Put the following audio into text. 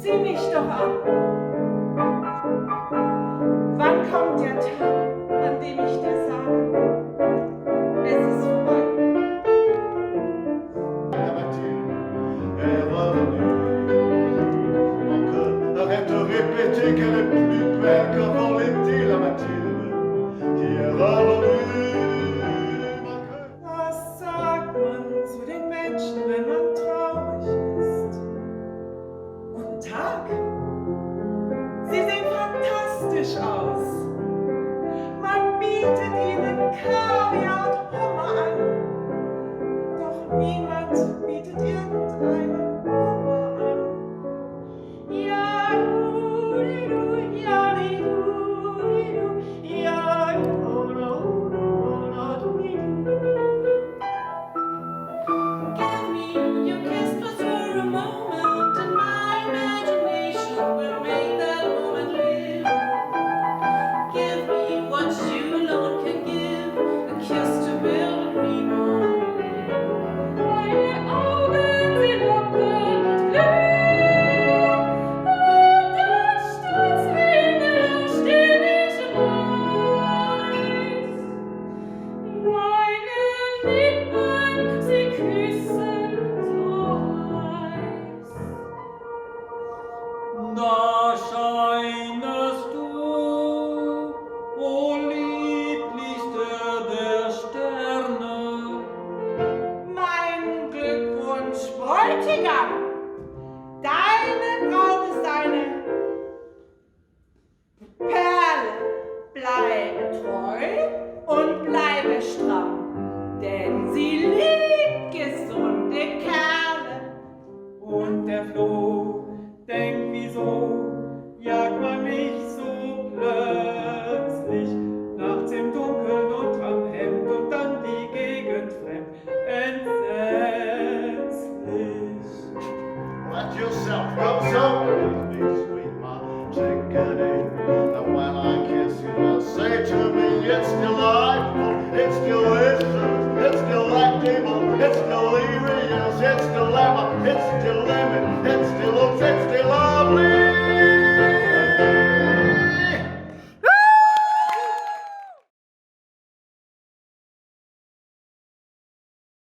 Sieh mich doch an. Wann kommt der Tag, an dem ich dir sage, es ist vorbei? La Mathilde est revenue. Mon cœur arrête de répéter qu'elle est plus belle qu'avant l'été, la Mathilde qui est revenue. Was sagt man zu den Menschen, wenn man traurig ist? Guten Tag. Sie sehen fantastisch aus. Man bietet ihnen Kaviar und Hummer an. Doch niemand bietet irgendeinen Hummer an. Ja, du, ja, du, ja, give me your kiss just for a moment, and my imagination will make that moment live. Give me what you alone can give, a kiss to build a dream on. Deine Augen, sie locken und glühen, und dann stürzt Himmel und stilles Weiß. Meine Lippen, sie küssen so heiß. Da scheinest du, o lieblichster der Sterne. Mein Glückwunsch, Bräutigam! Deine Braut ist eine Perle. Bleibe treu und bleibe stramm, denn sie liebt gesunde Kerle. Und der Floh denkt, wieso jagt man mich so plötzlich nachts im Dunkeln und am Hemd und dann die Gegend fremd, entsetzlich. Let yourself go so easy, sweet my chickadee. And when I kiss you, say to me, it's delightful, it's delicious, it's delectable, it's delirious, it's dilemma, it's dilemma.